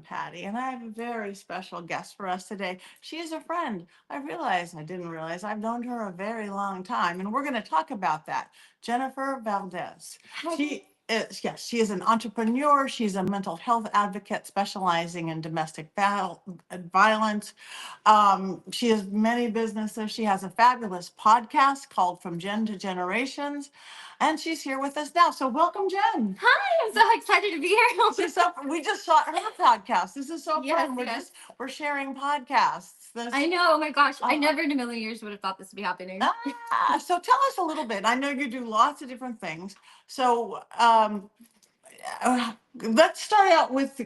Patty, and I have a very special guest for us today. She is a friend. I didn't realize I've known her a very long time, and we're going to talk about that. Jennifer Valdez. She is, yes, she is an entrepreneur. She's a mental health advocate specializing in domestic violence. She has many businesses. She has a fabulous podcast called From Gen to Generations, and she's here with us now. So welcome, Jen. Hi, I'm so excited to be here. We just saw her podcast. This is so Yes, fun. yes. We're sharing podcasts. I know. Oh my gosh. I Uh, never in a million years would have thought this would be happening. so tell us a little bit. I know you do lots of different things. So let's start out with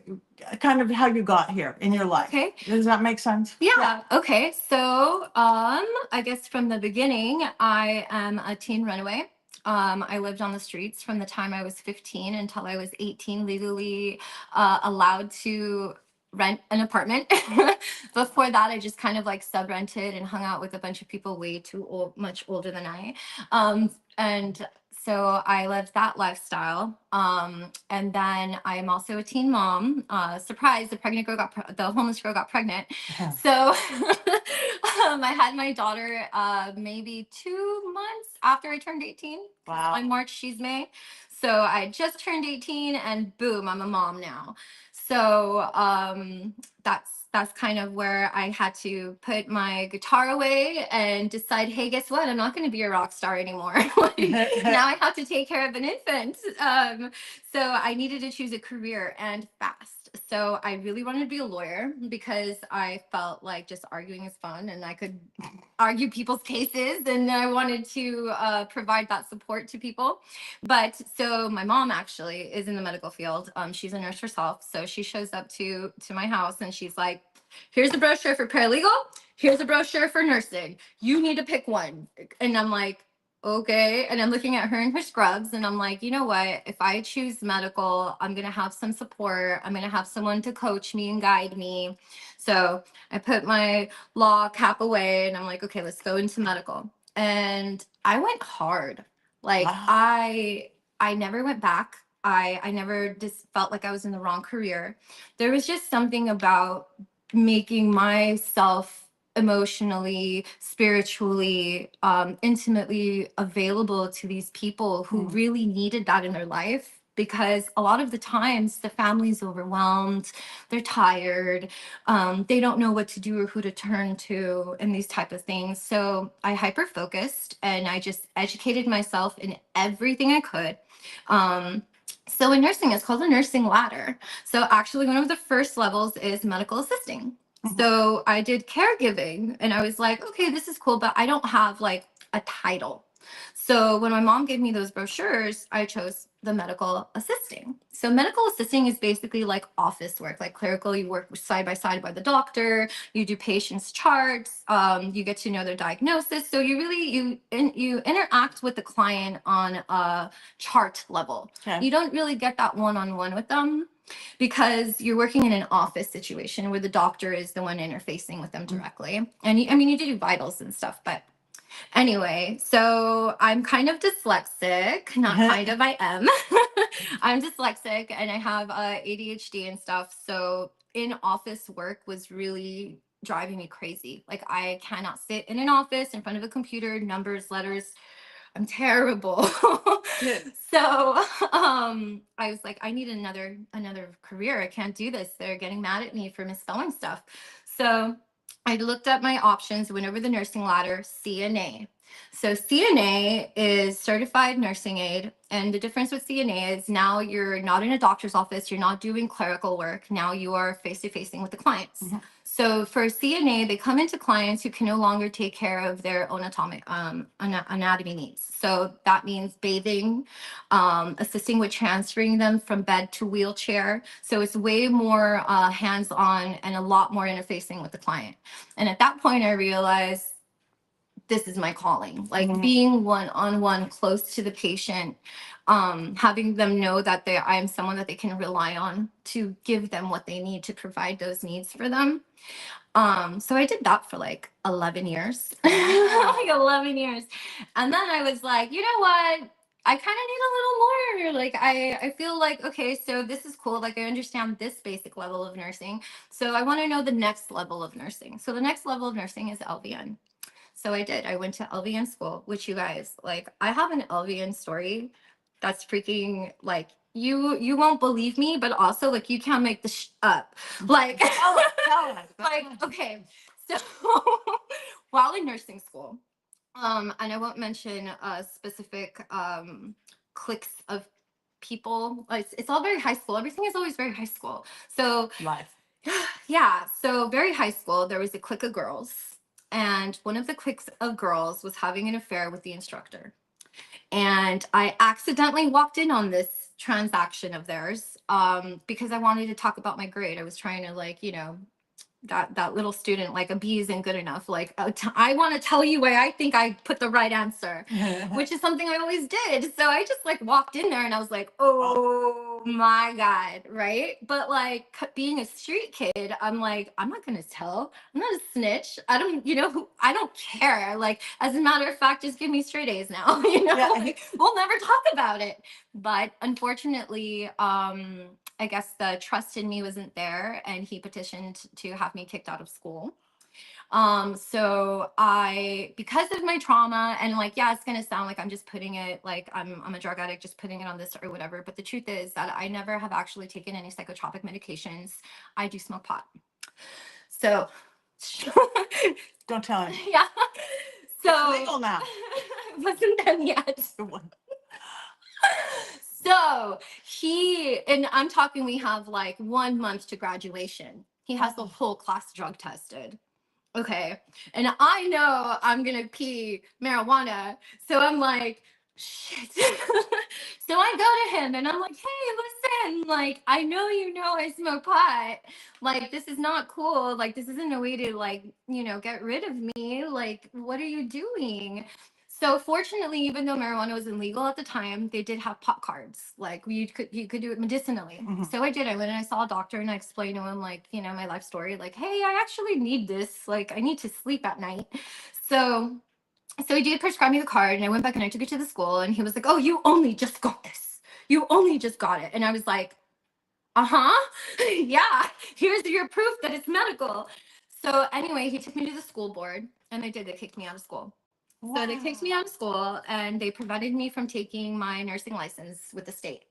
kind of how you got here in your life. Okay. Does that make sense? Yeah. Okay. So, I guess from the beginning, I am a teen runaway. I lived on the streets from the time I was 15 until I was 18, legally allowed to rent an apartment. Before that, I just kind of like sub rented and hung out with a bunch of people way too old, much older than I. And so I lived that lifestyle. And then I am also a teen mom. Surprise, the homeless girl got pregnant. So I had my daughter maybe 2 months after I turned 18. Wow. On March, she's May. So I just turned 18 and boom, I'm a mom now. So that's kind of where I had to put my guitar away and decide, hey, guess what? I'm not going to be a rock star anymore. Now I have to take care of an infant. So I needed to choose a career and fast. So I really wanted to be a lawyer because I felt like just arguing is fun and I could argue people's cases, and I wanted to provide that support to people. But so my mom actually is in the medical field. She's a nurse herself. So she shows up to my house and she's like, here's a brochure for paralegal. Here's a brochure for nursing. You need to pick one. And I'm like, okay. And I'm looking at her in her scrubs and I'm like, you know what? If I choose medical, I'm going to have some support. I'm going to have someone to coach me and guide me. So I put my law cap away and I'm like, okay, let's go into medical. And I went hard. Like Wow. I never went back. I never just felt like I was in the wrong career. There was just something about making myself emotionally, spiritually, intimately available to these people who really needed that in their life. Because a lot of the times the family's overwhelmed, they're tired, they don't know what to do or who to turn to, and these type of things. So I hyper focused and I just educated myself in everything I could. So in nursing, it's called a nursing ladder. So actually, one of the first levels is medical assisting. So I did caregiving and I was like, okay, this is cool, but I don't have like a title. So when my mom gave me those brochures, I chose the medical assisting. So medical assisting is basically like office work, like clerical. You work side by side by the doctor. You do patients' charts. You get to know their diagnosis. So you really you interact with the client on a chart level. Okay. You don't really get that one-on-one with them because you're working in an office situation where the doctor is the one interfacing with them directly. And you do vitals and stuff, but anyway, so I'm kind of dyslexic, not kind of, I am. I'm dyslexic and I have ADHD and stuff. So in office work was really driving me crazy. Like I cannot sit in an office in front of a computer, numbers, letters. I'm terrible. So I was like, I need another career. I can't do this. They're getting mad at me for misspelling stuff. So I looked at my options, went over the nursing ladder, CNA. So CNA is certified nursing aide. And the difference with CNA is now you're not in a doctor's office. You're not doing clerical work. Now you are face to facing with the clients. Mm-hmm. So for CNA, they come into clients who can no longer take care of their own anatomy needs. So that means bathing, assisting with transferring them from bed to wheelchair. So it's way more hands-on and a lot more interfacing with the client. And at that point, I realized this is my calling, like being one-on-one close to the patient, having them know that I am someone that they can rely on to give them what they need to provide those needs for them. So I did that for like 11 years, like 11 years. And then I was like, you know what? I kind of need a little more. Like I feel like, okay, so this is cool. Like I understand this basic level of nursing. So I want to know the next level of nursing. So the next level of nursing is LVN. So I did. I went to LVN school, which you guys, like, I have an LVN story that's freaking like you won't believe me, but also like you can't make this up. Like Tell us. like okay. So while in nursing school, and I won't mention specific cliques of people. It's all very high school. Everything is always very high school. So Life. yeah, so very high school, there was a clique of girls, and one of the cliques of girls was having an affair with the instructor. And I accidentally walked in on this transaction of theirs because I wanted to talk about my grade. I was trying to, like, that little student, like a B isn't good enough. Like I want to tell you why I think I put the right answer, which is something I always did. So I just like walked in there and I was like, oh my God, right? But like being a street kid, I'm like, I'm not gonna tell. I'm not a snitch. I don't, I don't care. Like, as a matter of fact, just give me straight A's now. Yeah. Like, we'll never talk about it. But unfortunately, I guess the trust in me wasn't there, and he petitioned to have me kicked out of school. So because of my trauma, and like, yeah, it's gonna sound like I'm just putting it like I'm a drug addict, just putting it on this or whatever. But the truth is that I never have actually taken any psychotropic medications. I do smoke pot. So Don't tell him. yeah. So It's legal now. it wasn't done yet. So and I'm talking, we have like 1 month to graduation. He has the whole class drug tested. Okay. And I know I'm going to pee marijuana. So I'm like, shit. So I go to him and I'm like, hey, listen, like, I know I smoke pot. Like, this is not cool. Like, this isn't a way to, like, get rid of me. Like, what are you doing? So fortunately, even though marijuana was illegal at the time, they did have pot cards. Like you could do it medicinally. Mhm. So I did. I went and I saw a doctor and I explained to him, like, my life story. Like, hey, I actually need this. Like, I need to sleep at night. So he did prescribe me the card, and I went back and I took it to the school, and he was like, oh, you only just got this. You only just got it. And I was like, uh-huh. Yeah. Here's your proof that it's medical. So anyway, he took me to the school board, and they kicked me out of school. So they kicked me out of school, and they prevented me from taking my nursing license with the state.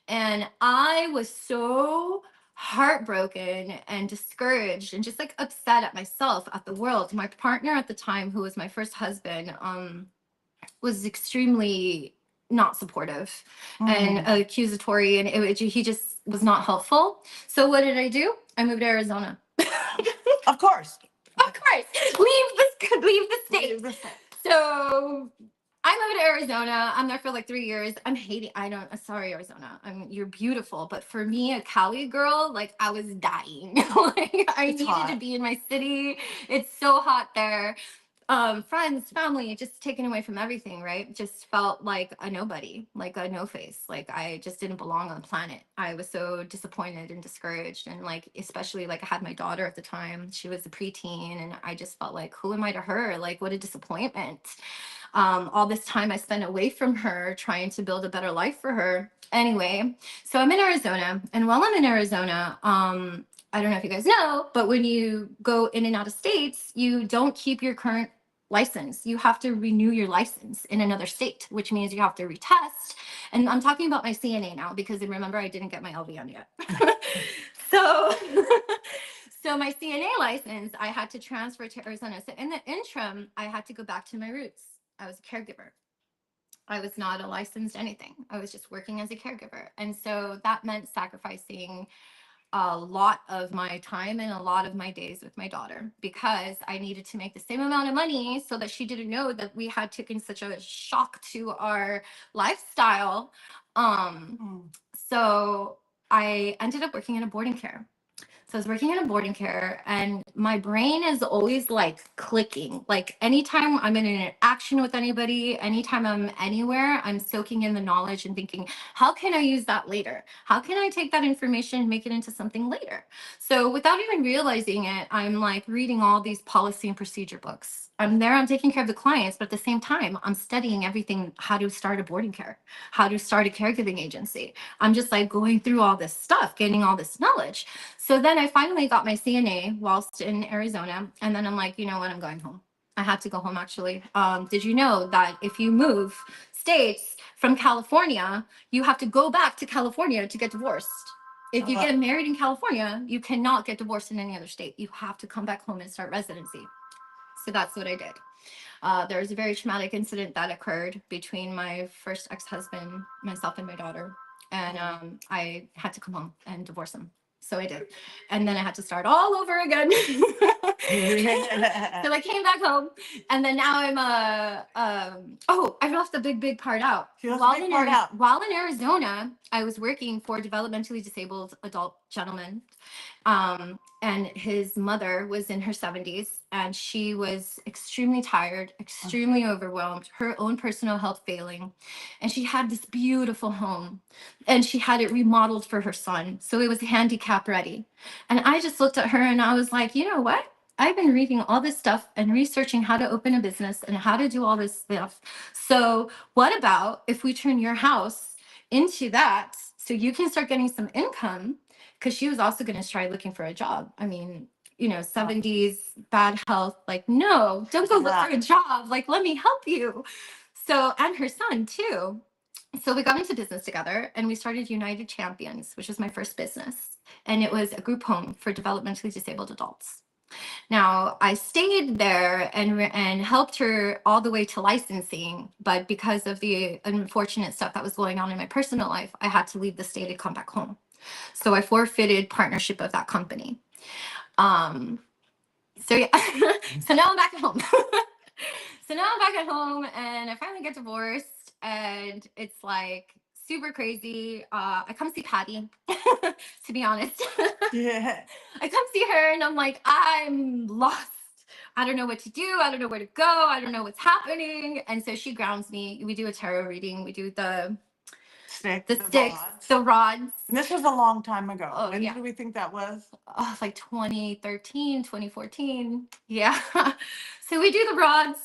And I was so heartbroken and discouraged and just like upset at myself, at the world. My partner at the time, who was my first husband, was extremely not supportive and accusatory, and he just was not helpful. So what did I do? I moved to Arizona. Of course. Of course, leave the state. So I moved to Arizona. I'm there for like 3 years. Sorry, Arizona. You're beautiful. But for me, a Cali girl, like, I was dying. Like, I It's needed hot. to be in my city. It's so hot there. Friends, family, just taken away from everything, right? Just felt like a nobody, like a no face. Like, I just didn't belong on the planet. I was so disappointed and discouraged. And like, especially like I had my daughter at the time. She was a preteen, and I just felt like, who am I to her? Like, what a disappointment. All this time I spent away from her trying to build a better life for her. Anyway, so I'm in Arizona, and while I'm in Arizona, I don't know if you guys know, but when you go in and out of states, you don't keep your current license. You have to renew your license in another state, which means you have to retest. And I'm talking about my CNA now, because remember, I didn't get my LVN yet. So so my CNA license, I had to transfer to Arizona. So in the interim, I had to go back to my roots. I was a caregiver. I was not a licensed anything. I was just working as a caregiver. And so that meant sacrificing a lot of my time and a lot of my days with my daughter, because I needed to make the same amount of money, so that she didn't know that we had taken such a shock to our lifestyle. So I ended up working in a boarding care. So I was working in a boarding care, and my brain is always like clicking. Like, anytime I'm in an interaction with anybody, anytime I'm anywhere, I'm soaking in the knowledge and thinking, how can I use that later? How can I take that information and make it into something later? So without even realizing it, I'm like reading all these policy and procedure books. I'm there, I'm taking care of the clients, but at the same time, I'm studying everything, how to start a boarding care, how to start a caregiving agency. I'm just like going through all this stuff, getting all this knowledge. So then I finally got my CNA whilst in Arizona. And then I'm like, you know what? I'm going home. I had to go home actually. Did you know that if you move states from California, you have to go back to California to get divorced? If you get married in California, you cannot get divorced in any other state. You have to come back home and start residency. So that's what I did. There was a very traumatic incident that occurred between my first ex-husband, myself, and my daughter. And I had to come home and divorce him. So I did. And then I had to start all over again. So I came back home. And then now I'm oh, I left the big part out. While in Arizona, I was working for a developmentally disabled adult gentleman. And his mother was in her 70s and she was extremely tired, extremely overwhelmed, her own personal health failing. And she had this beautiful home and she had it remodeled for her son. So it was handicap ready. And I just looked at her and I was like, you know what? I've been reading all this stuff and researching how to open a business and how to do all this stuff. So what about if we turn your house into that so you can start getting some income? Because she was also going to try looking for a job. I mean, you know, 70s, bad health, like, no, don't go look for a job. Like, let me help you. So, and her son too. So we got into business together and we started United Champions, which was my first business. And it was a group home for developmentally disabled adults. Now, I stayed there and helped her all the way to licensing, but because of the unfortunate stuff that was going on in my personal life, I had to leave the state and come back home. So I forfeited partnership of that company. So yeah, so now I'm back at home. So now I'm back at home and I finally get divorced and it's like super crazy. I come see Patty, to be honest. Yeah. I come see her and I'm like, I'm lost. I don't know what to do. I don't know where to go. I don't know what's happening. And so she grounds me. We do a tarot reading. We do the sticks, the rods. And this was a long time ago. Oh, when yeah. do we think that was? Oh, like 2013, 2014. Yeah. So we do the rods.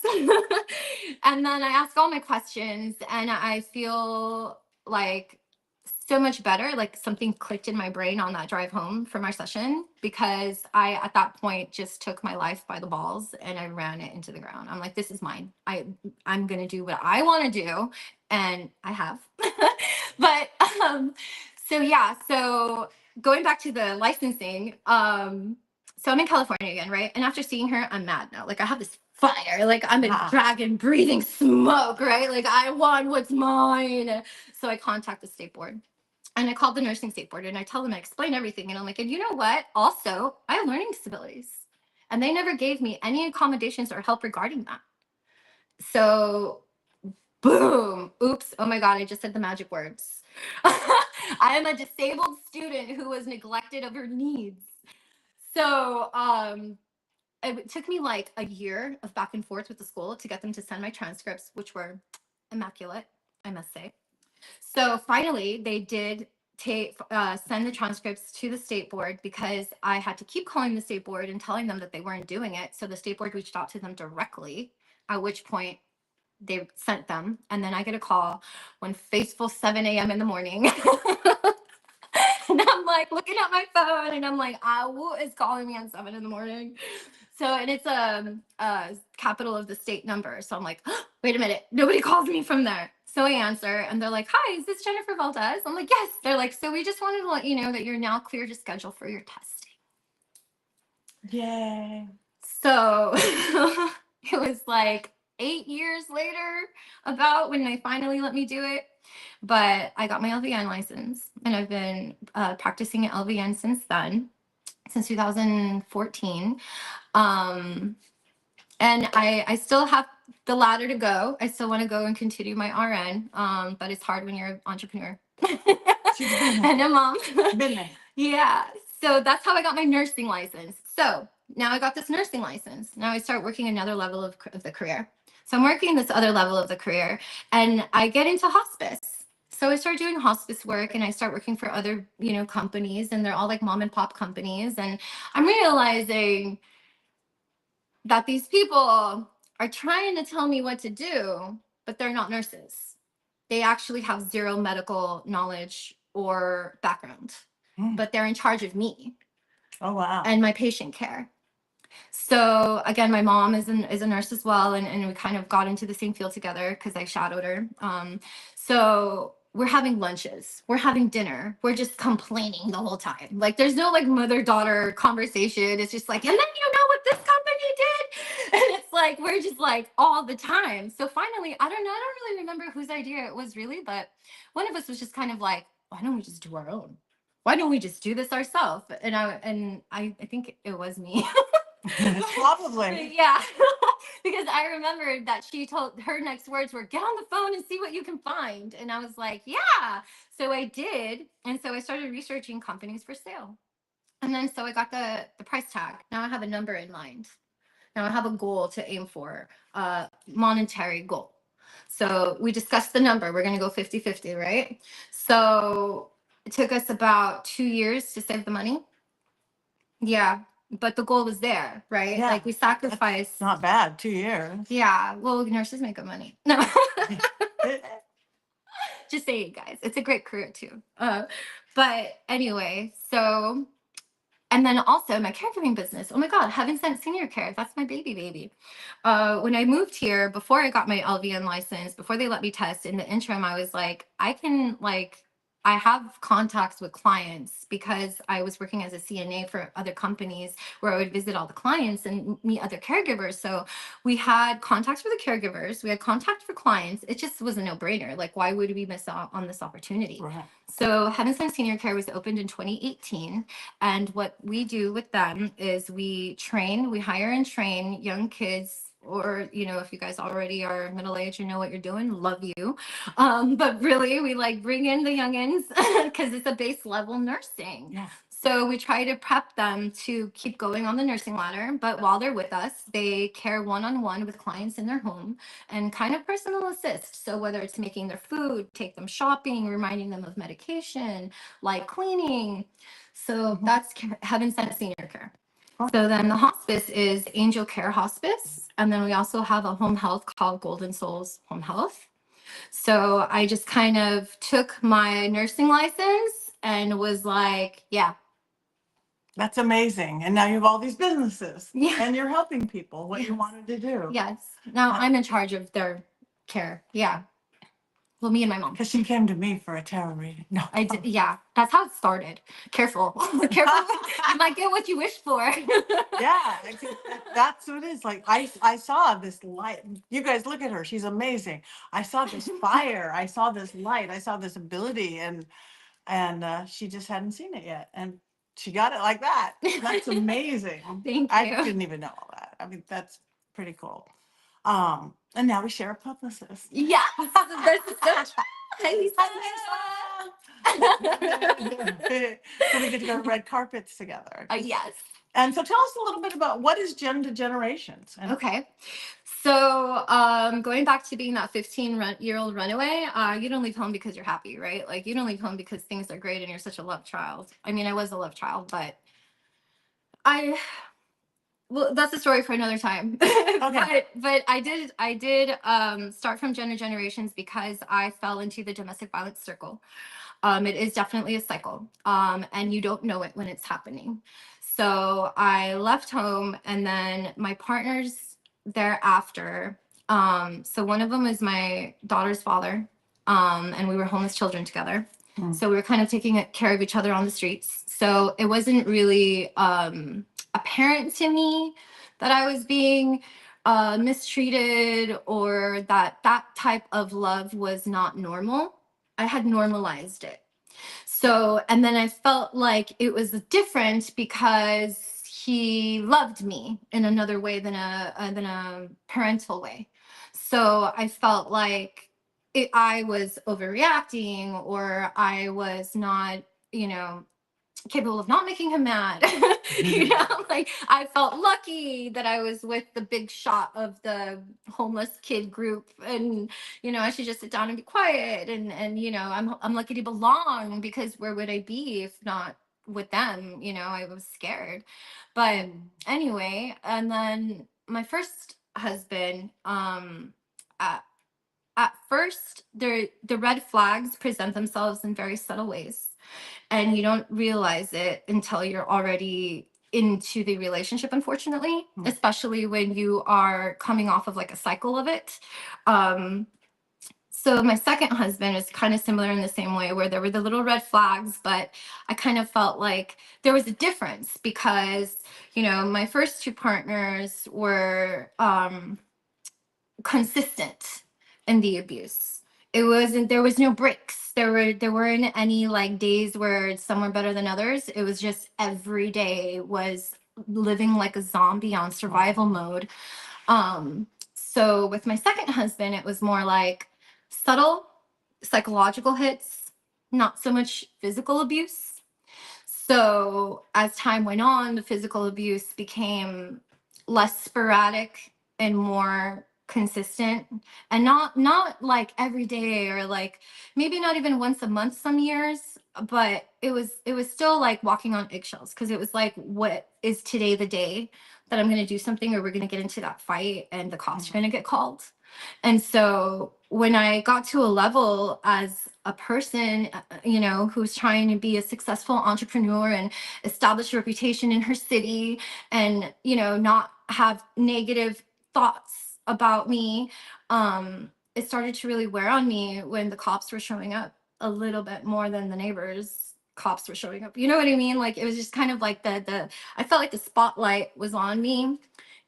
And then I ask all my questions and I feel like so much better. Like something clicked in my brain on that drive home from our session because I, at that point, just took my life by the balls and I ran it into the ground. I'm like, this is mine. I'm going to do what I want to do. And I have. But so yeah, so going back to the licensing, so I'm in California again, right? And after seeing her, I'm mad now. Like I have this fire, like I'm a dragon breathing smoke, right? Like I want what's mine. So I contact the state board. And I called the nursing state board and I tell them, I explain everything. And I'm like, and you know what? Also, I have learning disabilities. And they never gave me any accommodations or help regarding that. So boom, oops, oh my God, I just said the magic words. I am a disabled student who was neglected of her needs. So it took me like a year of back and forth with the school to get them to send my transcripts, which were immaculate, I must say. So finally, they did send the transcripts to the state board because I had to keep calling the state board and telling them that they weren't doing it. So the state board reached out to them directly, at which point they sent them. And then I get a call when faithful 7 a.m. in the morning. And I'm like looking at my phone and I'm like, who is calling me on 7 in the morning? So, and it's a capital of the state number. So I'm like, oh, wait a minute, nobody calls me from there. So I answer and they're like, hi, is this Jennifer Valdez? I'm like, yes. They're like, so we just wanted to let you know that you're now clear to schedule for your testing. Yay. So it was like 8 years later about when they finally let me do it. But I got my LVN license and I've been practicing at LVN since then, since 2014. And I still have the ladder to go. I still want to go and continue my RN, but it's hard when you're an entrepreneur and a mom. Been there. Yeah, so that's how I got my nursing license. So now I got this nursing license. Now I start working another level of the career. So I'm working this other level of the career and I get into hospice. So I start doing hospice work and I start working for other, companies, and they're all like mom and pop companies. And I'm realizing that these people are trying to tell me what to do, but they're not nurses. They actually have zero medical knowledge or background, Mm. but they're in charge of me Oh, wow. and my patient care. So again, my mom is a nurse as well, and we kind of got into the same field together because I shadowed her. So we're having lunches, we're having dinner, we're just complaining the whole time. Like there's no like mother-daughter conversation. It's just like, and then you know what this company did? And it's like we're just like all the time. So finally, I don't really remember whose idea it was really, but one of us was just kind of like, why don't we just do our own? Why don't we just do this ourselves? And I think it was me. Probably. Yeah. Because I remembered that she told her next words were get on the phone and see what you can find. And I was like, yeah. So I did. And so I started researching companies for sale. And then so I got the price tag. Now I have a number in mind. Now I have a goal to aim for, a monetary goal. So we discussed the number. We're going to go 50-50, right? So it took us about 2 years to save the money. Yeah, but the goal was there, right? Yeah, Like we sacrificed. Not bad, 2 years. Yeah, well, nurses make good money. No, just saying, guys, it's a great career too. But anyway, so and then also my caregiving business. Oh my God, Heaven Sent Senior Care. That's my baby. When I moved here, before I got my LVN license, before they let me test, in the interim, I was like, I have contacts with clients because I was working as a CNA for other companies where I would visit all the clients and meet other caregivers. So we had contacts for the caregivers, we had contact for clients. It just was a no brainer. Like, why would we miss out on this opportunity? Right. So Heaven Sent Senior Care was opened in 2018. And what we do with them is we hire and train young kids, or if you guys already are middle aged and know what you're doing, love you. But really we like bring in the youngins because it's a base level nursing. Yeah. So we try to prep them to keep going on the nursing ladder, but while they're with us, they care one-on-one with clients in their home and kind of personal assist. So whether it's making their food, take them shopping, reminding them of medication, like cleaning. So that's Heaven Sent Senior Care. So then the hospice is Angel Care Hospice. And then we also have a home health called Golden Souls Home Health. So I just kind of took my nursing license and was like, yeah. That's amazing. And now you have all these businesses. Yeah. And you're helping people what you wanted to do. Yes. Now I'm in charge of their care. Yeah. Well, me and my mom. Because she came to me for a tarot reading. No. I did. Yeah. That's how it started. Careful. Careful. You might get what you wish for. Yeah, that's what it is. Like I saw this light. You guys look at her. She's amazing. I saw this fire. I saw this light. I saw this ability, and she just hadn't seen it yet. And she got it like that. That's amazing. Thank I you. didn't even know all that. I mean, that's pretty cool. And now we share a publicist. Yeah. This is such. So we get to go to red carpets together. Yes. And so tell us a little bit about what is Gen to Generations. And Okay. So going back to being that 15-year-old runaway, you don't leave home because you're happy, right? Like you don't leave home because things are great and you're such a love child. I mean, I was a love child, but well, that's a story for another time. Okay. But I did start from Gen to Generations because I fell into the domestic violence circle. It is definitely a cycle, and you don't know it when it's happening. So I left home, and then my partners thereafter. So one of them is my daughter's father, and we were homeless children together. So we were kind of taking care of each other on the streets. So it wasn't really apparent to me that I was being mistreated, or that type of love was not normal. I had normalized it. So, and then I felt like it was different because he loved me in another way than a parental way. So I felt like I was overreacting, or I was not, capable of not making him mad. Like I felt lucky that I was with the big shot of the homeless kid group, and I should just sit down and be quiet, and I'm lucky to belong, because where would I be if not with them? I was scared. But anyway, and then my first husband, at, at first, the red flags present themselves in very subtle ways, and you don't realize it until you're already into the relationship, unfortunately, Hmm. especially when you are coming off of like a cycle of it. Um, so my second husband is kind of similar in the same way, where there were the little red flags, but I kind of felt like there was a difference because, my first two partners were consistent in the abuse. There was no breaks. There weren't any like days where some were better than others. It was just every day was living like a zombie on survival mode. So with my second husband, it was more like subtle psychological hits, not so much physical abuse. So as time went on, the physical abuse became less sporadic and more consistent, and not like every day, or like maybe not even once a month some years, but it was still like walking on eggshells, because it was like, what is today the day that I'm going to do something, or we're going to get into that fight and the cops are going to get called. And so when I got to a level as a person, who's trying to be a successful entrepreneur and establish a reputation in her city, and, not have negative thoughts about me, it started to really wear on me when the cops were showing up a little bit more than the neighbors. Cops were showing up. You know what I mean? Like, it was just kind of like the I felt like the spotlight was on me.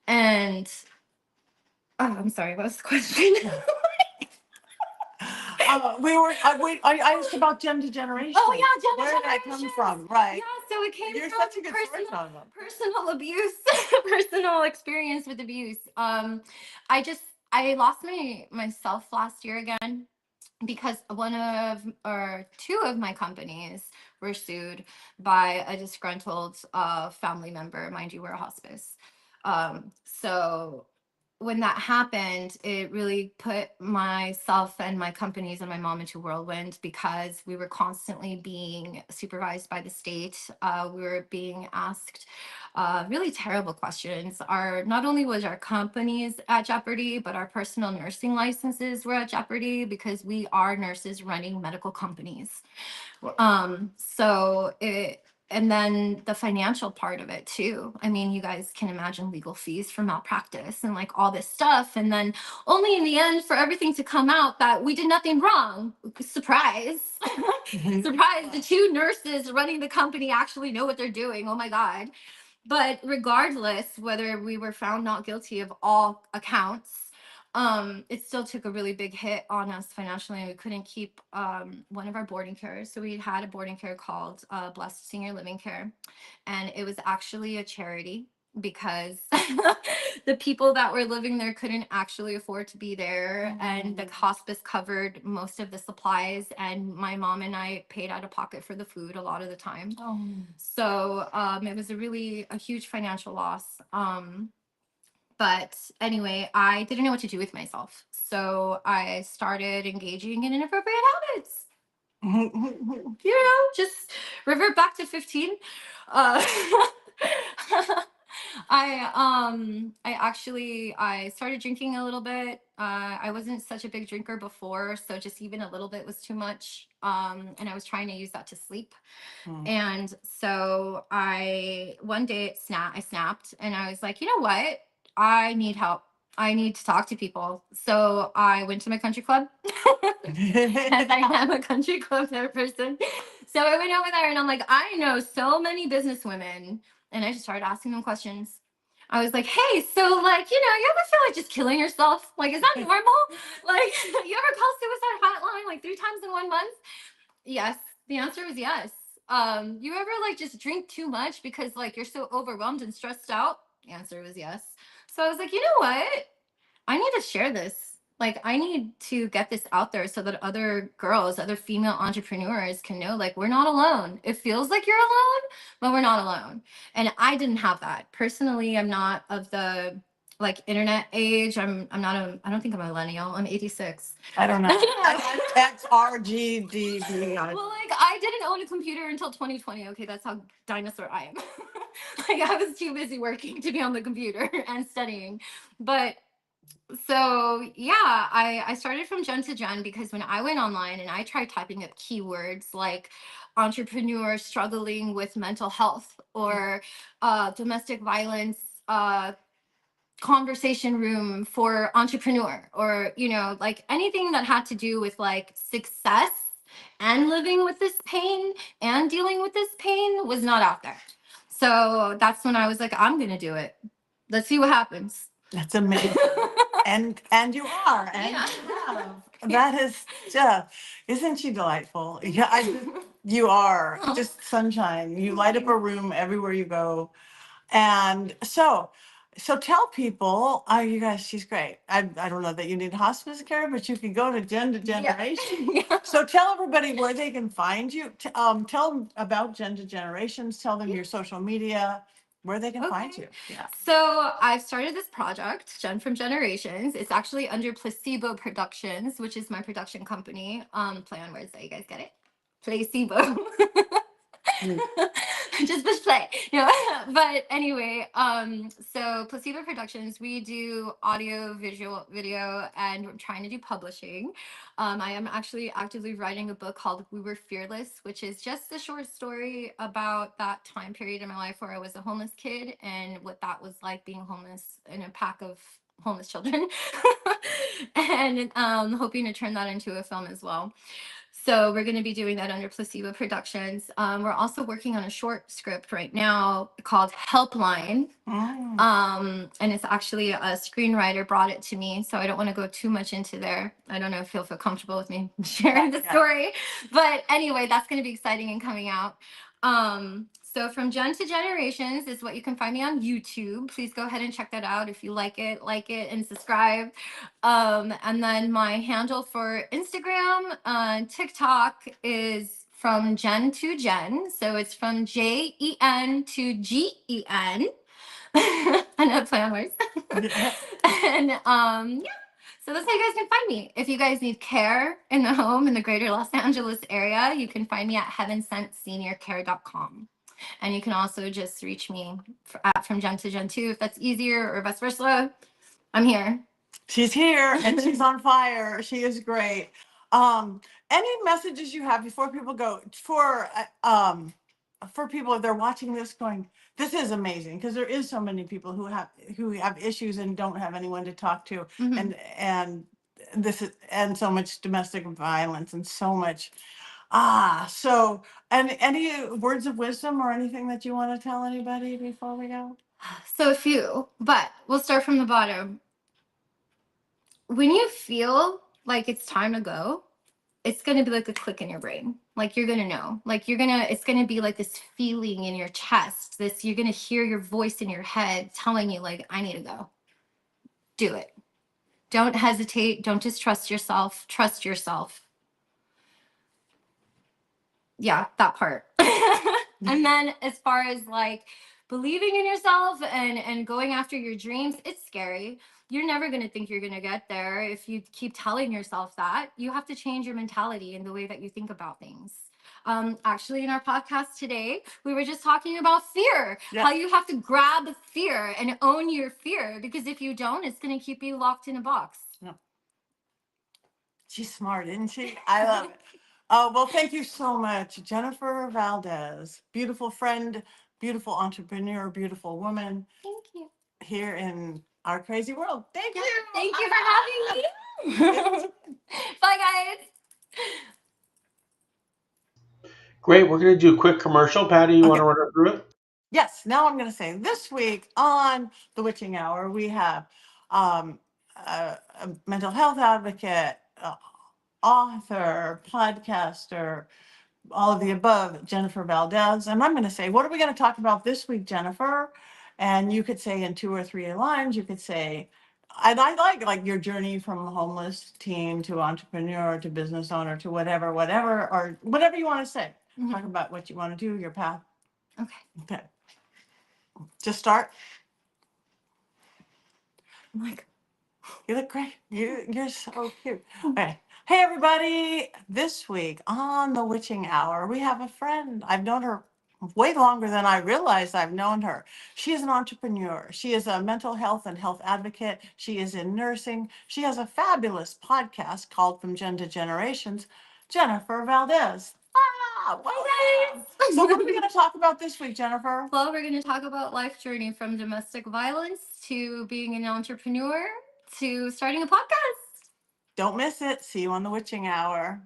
And I'm sorry, what was the question? I asked about gender generation. Oh yeah, gender Where did that come generations. from? Right. Yeah, so it came You're from such a good storyteller. personal abuse, personal experience with abuse. I lost myself last year again, because one of or two of my companies were sued by a disgruntled family member. Mind you, we're a hospice. So when that happened, it really put myself and my companies and my mom into whirlwind, because we were constantly being supervised by the state. We were being asked really terrible questions. Not only was our companies at jeopardy, but our personal nursing licenses were at jeopardy, because we are nurses running medical companies. So it, and then the financial part of it too. I mean, you guys can imagine legal fees for malpractice and like all this stuff. And then only in the end for everything to come out that we did nothing wrong. Surprise. Surprise. The two nurses running the company actually know what they're doing. Oh my God. But regardless, whether we were found not guilty of all accounts, it still took a really big hit on us financially. We couldn't keep one of our boarding cares. So we had a boarding care called Blessed Senior Living Care, and it was actually a charity, because the people that were living there couldn't actually afford to be there, and the hospice covered most of the supplies, and my mom and I paid out of pocket for the food a lot of the time. So it was a huge financial loss. But anyway, I didn't know what to do with myself. So I started engaging in inappropriate habits. Just revert back to 15. Uh, I started drinking a little bit. I wasn't such a big drinker before, so just even a little bit was too much. And I was trying to use that to sleep. And so one day I snapped, and I was like, you know what? I need help. I need to talk to people. So I went to my country club, as I am a country club person. So I went over there, and I'm like, I know so many business women. And I just started asking them questions. I was like, hey, so like, you ever feel like just killing yourself? Like, is that normal? Like, you ever call suicide hotline like 3 times in 1 month? Yes. The answer was yes. You ever like just drink too much because like you're so overwhelmed and stressed out? The answer was yes. So I was like, you know what? I need to share this. Like, I need to get this out there so that other girls, other female entrepreneurs can know, like, we're not alone. It feels like you're alone, but we're not alone. And I didn't have that. Personally, I'm not of the like internet age. I don't think I'm a millennial. I'm 86. I don't know. I'm XRGDB. Well, like, I didn't own a computer until 2020. Okay, that's how dinosaur I am. Like, I was too busy working to be on the computer and studying. But So yeah, I started from Gen to Gen because when I went online and I tried typing up keywords like entrepreneur struggling with mental health or domestic violence, conversation room for entrepreneur, or like anything that had to do with like success and living with this pain and dealing with this pain was not out there. So that's when I was like, I'm gonna do it. Let's see what happens. That's amazing. And you are, and Yeah. you have. That is just, isn't she delightful? Yeah, you are just sunshine. You light up a room everywhere you go. And so tell people, oh, you guys, she's great. I don't know that you need hospice care, but you can go to Gen to Generation. Yeah. So tell everybody where they can find you. Tell them about Gen to Generations. Tell them your social media, where they can find Okay. you. Yeah. So I've started this project, Gen from Generations. It's actually under Placebo Productions, which is my production company. Play on words, so you guys get it. Placebo. Mm. Just push play. But anyway, so Placebo Productions, we do audio, visual, video, and we're trying to do publishing. I am actually actively writing a book called We Were Fearless, which is just a short story about that time period in my life where I was a homeless kid and what that was like being homeless in a pack of homeless children. And hoping to turn that into a film as well. So we're going to be doing that under Placebo Productions. We're also working on a short script right now called Helpline. And it's actually a screenwriter brought it to me, so I don't want to go too much into there. I don't know if you'll feel comfortable with me sharing the story, but anyway, that's going to be exciting and coming out. So from Gen to Generations is what you can find me on YouTube. Please go ahead and check that out. If you like it, and subscribe. And then my handle for Instagram, TikTok is from Gen to Gen. So it's from JEN to GEN. I know play on words. And yeah. So that's how you guys can find me. If you guys need care in the home in the greater Los Angeles area, you can find me at heavensentseniorcare.com. And you can also just reach me at from Gen to Gen 2 if that's easier, or vice versa. I'm here. She's here and she's on fire. She is great. Any messages you have before people go for people if they're watching this going, this is amazing, because there is so many people who have issues and don't have anyone to talk to, Mhm. and this is, and so much domestic violence and so much so, and any words of wisdom or anything that you want to tell anybody before we go? So a few, but we'll start from the bottom. When you feel like it's time to go, it's going to be like a click in your brain. Like you're going to know. It's going to be like this feeling in your chest. You're going to hear your voice in your head telling you like, I need to go. Do it. Don't hesitate. Don't distrust yourself. Trust yourself. Yeah, that part. And then as far as like believing in yourself and going after your dreams, it's scary. You're never going to think you're going to get there if you keep telling yourself that. You have to change your mentality and the way that you think about things. Actually, in our podcast today, we were just talking about fear. Yeah. How you have to grab fear and own your fear, because if you don't, it's going to keep you locked in a box. She's smart, isn't she? I love it. Oh, well, thank you so much, Jennifer Valdez. Beautiful friend, beautiful entrepreneur, beautiful woman Thank you. here in our crazy world. Thank you. Thank you for having me. Bye, guys. Great. We're going to do a quick commercial. Patty, you want to run it through it? Yes, now I'm going to say this week on The Witching Hour, we have a mental health advocate, author, podcaster, all of the above, Jennifer Valdez. And I'm going to say, what are we going to talk about this week, Jennifer? And you could say in 2 or 3 lines, you could say, and I like your journey from homeless teen to entrepreneur to business owner to whatever, or whatever you want to say. Mhm. Talk about what you want to do, your path. Okay. Okay. Just start. I'm like, You look great. You're so cute. Okay. Hey everybody. This week on The Witching Hour, we have a friend. I've known her way longer than I realized I've known her. She is an entrepreneur. She is a mental health and health advocate. She is in nursing. She has a fabulous podcast called From Gen to Generations. Jennifer Valdez. Ah, wow. So what are we going to talk about this week, Jennifer? Well, we're going to talk about life journey from domestic violence to being an entrepreneur to starting a podcast. Don't miss it. See you on the Witching Hour.